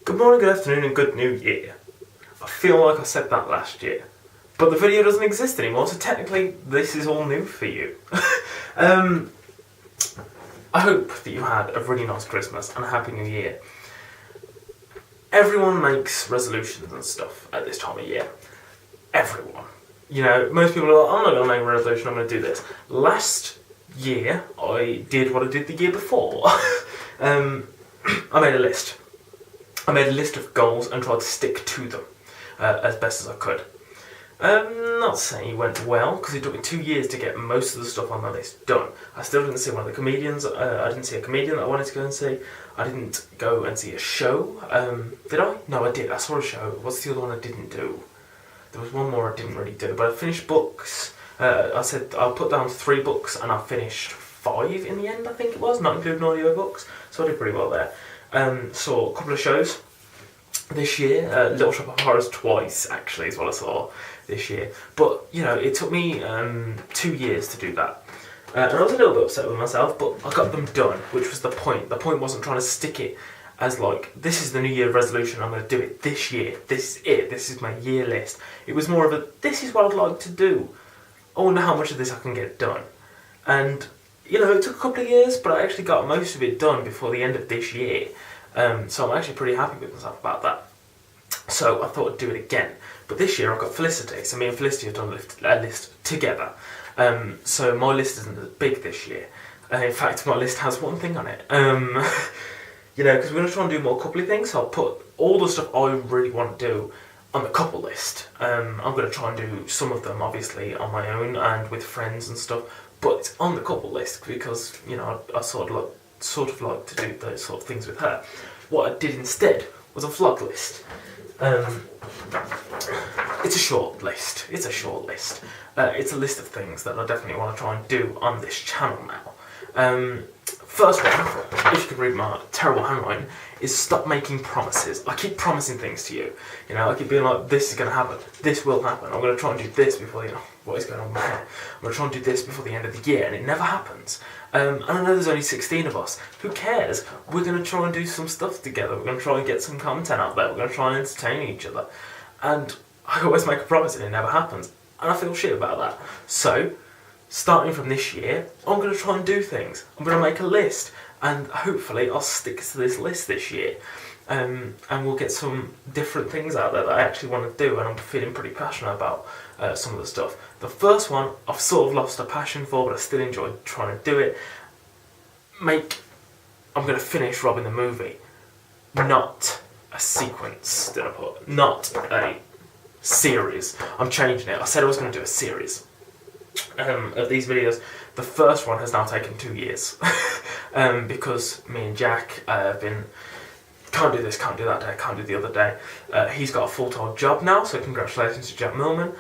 Good morning, good afternoon, and good new year. I feel like I said that last year, but the video doesn't exist anymore, so technically this is all new for you. I hope that you had a really nice Christmas and a happy new year. Everyone makes resolutions and stuff at this time of year. Everyone. You know, most people are like, I'm not going to make a resolution, I'm going to do this. Last year, I did what I did the year before. I made a list. I made a list of goals and tried to stick to them as best as I could. Not saying it went well, because it took me 2 years to get most of the stuff on my list done. I still didn't see one of the comedians. I didn't see a comedian that I wanted to go and see. I didn't go and see a show. Did I? No, I did. I saw a show. What's the other one I didn't do? There was one more I didn't really do, but I finished books. I said I'll put down 3 books, and I finished 5 in the end, I think it was, not including audio books, so I did pretty well there. Saw a couple of shows this year. Little Shop of Horrors twice, actually, is what I saw this year. But, you know, it took me 2 years to do that. And I was a little bit upset with myself, but I got them done, which was the point. The point wasn't trying to stick it as like, this is the New Year resolution, I'm going to do it this year, this is it, this is my year list. It was more of a, this is what I'd like to do. I wonder how much of this I can get done. And, you know, it took a couple of years, but I actually got most of it done before the end of this year. So I'm actually pretty happy with myself about that. So I thought I'd do it again. But this year I've got Felicity, so me and Felicity have done a list together. So my list isn't as big this year. In fact, my list has one thing on it. You know, because we're going to try and do more coupley things, so I'll put all the stuff I really want to do on the couple list. I'm going to try and do some of them, obviously, on my own and with friends and stuff, but it's on the couple list because, you know, I sort of like to do those sort of things with her. What I did instead was a vlog list. It's a short list. It's a short list. It's a list of things that I definitely want to try and do on this channel now. First one, if you can read my terrible handwriting, is stop making promises. I keep promising things to you. You know, I keep being like, this is going to happen. This will happen. I'm going to try and do this before, you know, what is going on with my hair? I'm going to try and do this before the end of the year, and it never happens. And I know there's only 16 of us. Who cares? We're going to try and do some stuff together. We're going to try and get some content out there. We're going to try and entertain each other. And I always make a promise and it never happens. And I feel shit about that. So, starting from this year, I'm going to try and do things. I'm going to make a list. And hopefully I'll stick to this list this year. And we'll get some different things out there that I actually want to do. And I'm feeling pretty passionate about some of the stuff. The first one, I've sort of lost a passion for, but I still enjoy trying to do it. I'm going to finish Robin the movie. Not a sequence, did I put? Not a series. I'm changing it. I said I was going to do a series of these videos. The first one has now taken 2 years. Because me and Jack have been, can't do this, can't do that day, can't do the other day. He's got a full-time job now, so congratulations to Jack Millman.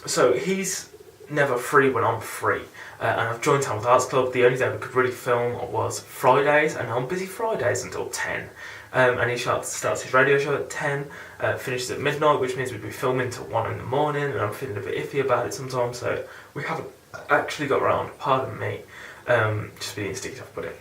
So he's never free when I'm free. And I've joined Tamworth Arts Club. The only day we could really film was Fridays, and I'm busy Fridays until 10. And he starts his radio show at 10, finishes at midnight, which means we'd be filming till 1 in the morning, and I'm feeling a bit iffy about it sometimes, so we haven't actually got around, pardon me, just being sticky off, put it.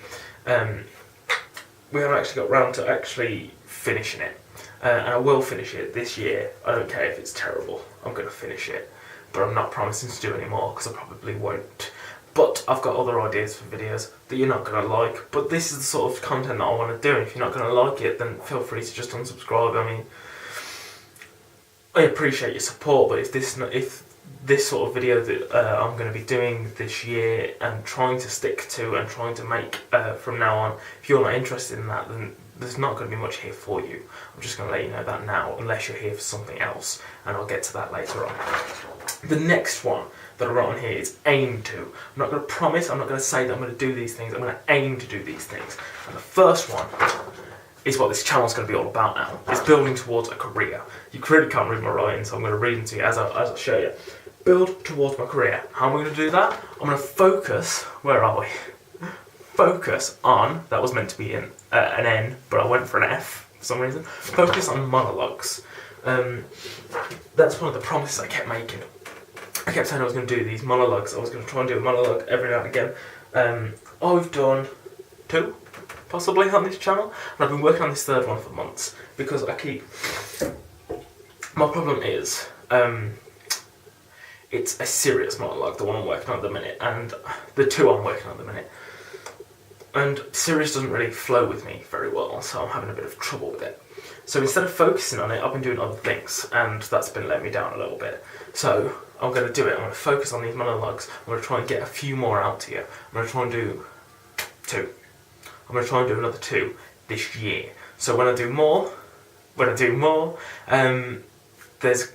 We haven't actually got around to actually finishing it. And I will finish it this year. I don't care if it's terrible, I'm going to finish it. But I'm not promising to do any more, because I probably won't. But I've got other ideas for videos that you're not going to like. But this is the sort of content that I want to do. And if you're not going to like it, then feel free to just unsubscribe. I mean, I appreciate your support, but if this sort of video that I'm going to be doing this year and trying to stick to and trying to make from now on, if you're not interested in that, then there's not going to be much here for you. I'm just going to let you know that now, unless you're here for something else, and I'll get to that later on. The next one that I wrote on here is aim to. I'm not going to promise, I'm not going to say that I'm going to do these things, I'm going to aim to do these things. And the first one is what this channel is going to be all about now. It's building towards a career. You clearly can't read my writing, so I'm going to read them to you as I show you. Build towards my career. How am I going to do that? I'm going to focus, where are we? Focus on, that was meant to be an N, but I went for an F for some reason. Focus on monologues. That's one of the promises I kept making. I kept saying I was going to do these monologues. I was going to try and do a monologue every now and again. I've done 2. possibly, on this channel. And I've been working on this third one for months, because my problem is, it's a serious monologue, the one I'm working on at the minute, and the two I'm working on at the minute. And serious doesn't really flow with me very well, so I'm having a bit of trouble with it. So instead of focusing on it, I've been doing other things, and that's been letting me down a little bit. So I'm going to do it. I'm going to focus on these monologues. I'm going to try and get a few more out to you. I'm going to try and do 2. I'm going to try and do another 2 this year. So when I do more, there's,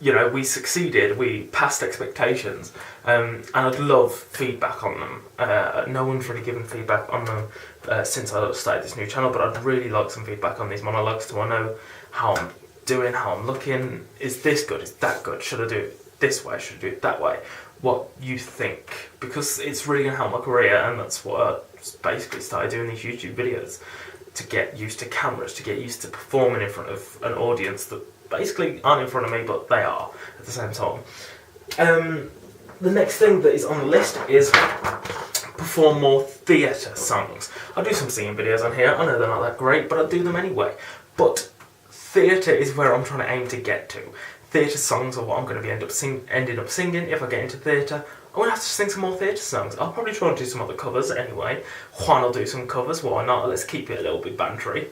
we succeeded, we passed expectations, and I'd love feedback on them. No one's really given feedback on them since I started this new channel, but I'd really like some feedback on these monologues, so I know how I'm doing, how I'm looking. Is this good? Is that good? Should I do it this way? Should I do it that way? What you think, because it's really going to help my career, and that's what I basically started doing these YouTube videos, to get used to cameras, to get used to performing in front of an audience that basically aren't in front of me, but they are at the same time. The next thing that is on the list is perform more theatre songs. I do some singing videos on here. I know they're not that great, but I do them anyway. But theatre is where I'm trying to aim to get to. Theatre songs are what I'm going to be ending up singing if I get into theatre. I'm going to have to sing some more theatre songs. I'll probably try and do some other covers anyway. Juan will do some covers, why not? Let's keep it a little bit bantery.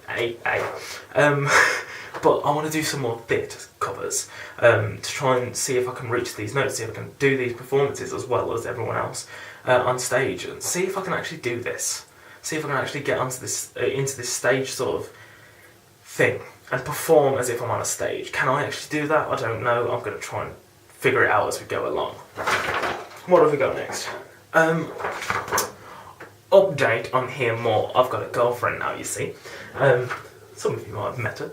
But I want to do some more theatre covers to try and see if I can reach these notes, see if I can do these performances as well as everyone else on stage, and see if I can actually do this. See if I can actually get onto this into this stage sort of thing and perform as if I'm on a stage. Can I actually do that? I don't know. I'm going to try and figure it out as we go along. What have we got next? Update on Hear More. I've got a girlfriend now, you see. Some of you might have met her.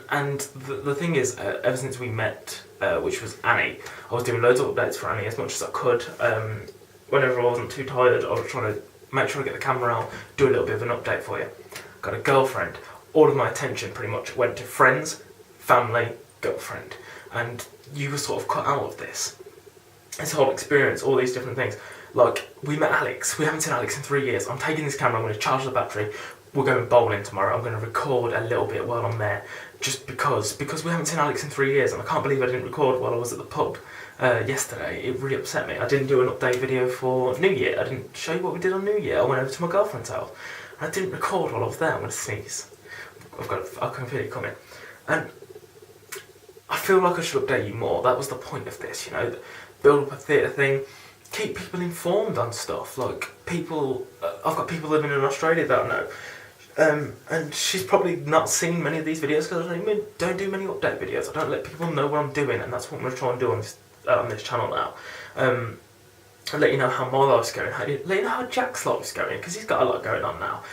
And the thing is, ever since we met, which was Annie, I was doing loads of updates for Annie as much as I could. Whenever I wasn't too tired, I was trying to make sure I get the camera out, do a little bit of an update for you. Got a girlfriend. All of my attention pretty much went to friends, family, girlfriend. And you were sort of cut out of this whole experience, all these different things. Like, we met Alex. We haven't seen Alex in 3 years. I'm taking this camera, I'm going to charge the battery. We're going bowling tomorrow. I'm going to record a little bit while I'm there, just because we haven't seen Alex in 3 years, and I can't believe I didn't record while I was at the pub yesterday. It really upset me. I didn't do an update video for New Year. I didn't show you what we did on New Year. I went over to my girlfriend's house. I didn't record while I was there. I'm going to sneeze. I can feel it coming. And I feel like I should update you more. That was the point of this, build up a theatre thing, keep people informed on stuff. Like, people, I've got people living in Australia that I know. And she's probably not seen many of these videos because I don't do many update videos. I don't let people know what I'm doing, and that's what I'm going to try and do on this channel now. I'll let you know how my life's going, let you know how Jack's life's going, because he's got a lot going on now.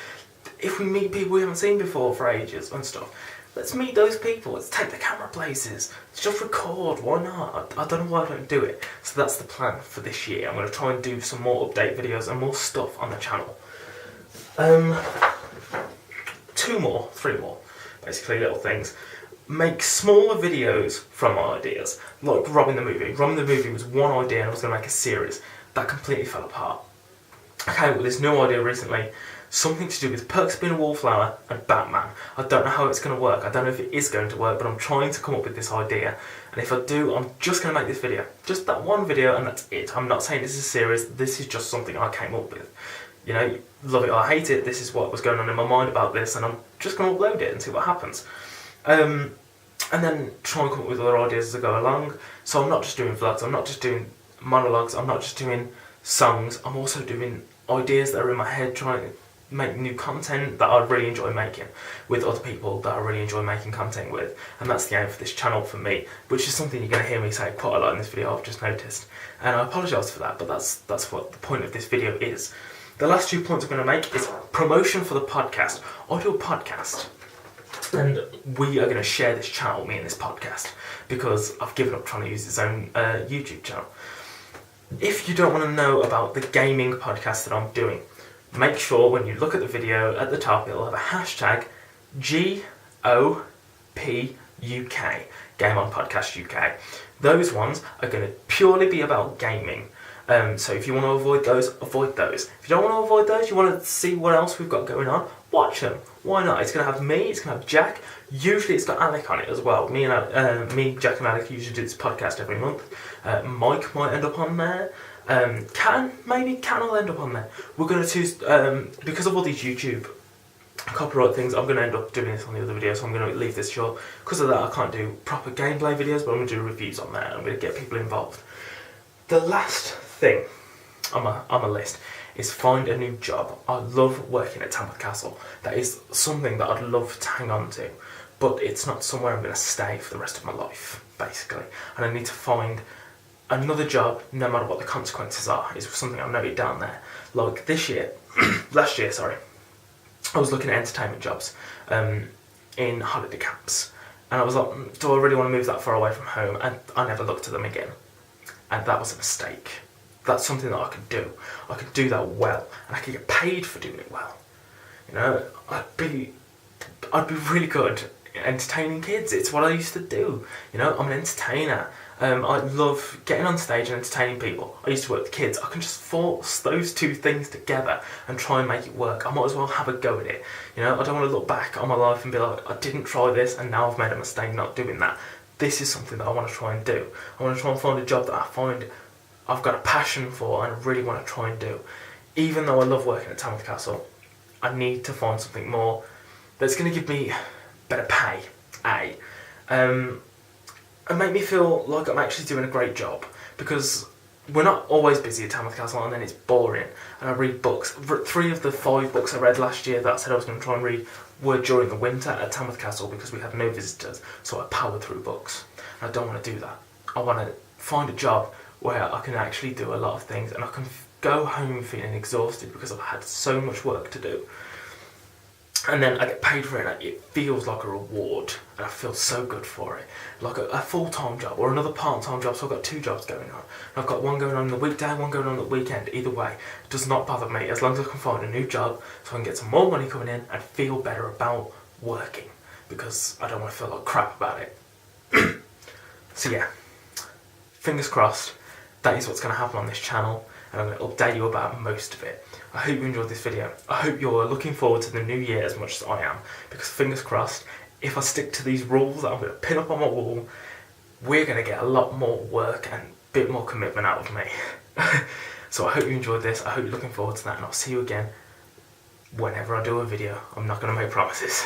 If we meet people we haven't seen before for ages and stuff, let's meet those people, let's take the camera places, let's just record, why not? I don't know why I don't do it. So that's the plan for this year. I'm going to try and do some more update videos and more stuff on the channel. 3 more, basically little things. Make smaller videos from ideas, like Robin the Movie. Robin the Movie was one idea and I was going to make a series. That completely fell apart. I came up with this new idea recently, something to do with Perks being a wallflower and Batman. I don't know how it's going to work, I don't know if it is going to work, but I'm trying to come up with this idea. And if I do, I'm just going to make this video. Just that one video and that's it. I'm not saying this is a series, this is just something I came up with. Love it or hate it, this is what was going on in my mind about this, and I'm just going to upload it and see what happens. And then try and come up with other ideas as I go along. So I'm not just doing vlogs, I'm not just doing monologues, I'm not just doing songs, I'm also doing ideas that are in my head, trying to make new content that I really enjoy making with other people that I really enjoy making content with. And that's the aim for this channel for me, which is something you're going to hear me say quite a lot in this video, I've just noticed. And I apologise for that, but that's what the point of this video is. The last 2 points I'm going to make is promotion for the podcast. I do a podcast, and we are going to share this channel, me and this podcast, because I've given up trying to use its own YouTube channel. If you don't want to know about the gaming podcast that I'm doing, make sure when you look at the video at the top, it'll have a hashtag GOPUK, Game On Podcast UK. Those ones are going to purely be about gaming. So if you want to avoid those, avoid those. If you don't want to avoid those, you want to see what else we've got going on, watch them. Why not? It's going to have me, it's going to have Jack. Usually it's got Alec on it as well. Me, Jack and Alec usually do this podcast every month. Mike might end up on there. Cat will end up on there. We're going to choose, because of all these YouTube copyright things, I'm going to end up doing this on the other video, so I'm going to leave this short. Because of that, I can't do proper gameplay videos, but I'm going to do reviews on there. I'm going to get people involved. The last thing on my list is find a new job. I love working at Tamworth Castle. That is something that I'd love to hang on to, but it's not somewhere I'm going to stay for the rest of my life, basically. And I need to find another job, no matter what the consequences are, is something I've noted down there. Like last year, I was looking at entertainment jobs in holiday camps, and I was like, do I really want to move that far away from home? And I never looked at them again, and that was a mistake. That's something that I could do. I could do that well, and I could get paid for doing it well. You know, I'd be really good at entertaining kids. It's what I used to do. You know, I'm an entertainer. I love getting on stage and entertaining people. I used to work with kids. I can just force those two things together and try and make it work. I might as well have a go at it. You know, I don't want to look back on my life and be like, I didn't try this and now I've made a mistake not doing that. This is something that I want to try and do. I want to try and find a job that I find I've got a passion for and I really want to try and do. Even though I love working at Tamworth Castle, I need to find something more that's going to give me better pay, and make me feel like I'm actually doing a great job, because we're not always busy at Tamworth Castle and then it's boring, and I read books. 3 of the 5 books I read last year that I said I was going to try and read were during the winter at Tamworth Castle because we had no visitors, so I powered through books. And I don't want to do that. I want to find a job where I can actually do a lot of things and I can go home feeling exhausted because I've had so much work to do. And then I get paid for it, and it feels like a reward, and I feel so good for it. Like a full-time job or another part-time job, so I've got 2 jobs going on. And I've got one going on the weekday, one going on the weekend. Either way, it does not bother me, as long as I can find a new job so I can get some more money coming in and feel better about working, because I don't want to feel like crap about it. So yeah, fingers crossed, that is what's going to happen on this channel, and I'm going to update you about most of it. I hope you enjoyed this video. I hope you're looking forward to the new year as much as I am, because fingers crossed, if I stick to these rules that I'm going to pin up on my wall, we're going to get a lot more work and a bit more commitment out of me. So I hope you enjoyed this. I hope you're looking forward to that, and I'll see you again whenever I do a video. I'm not going to make promises.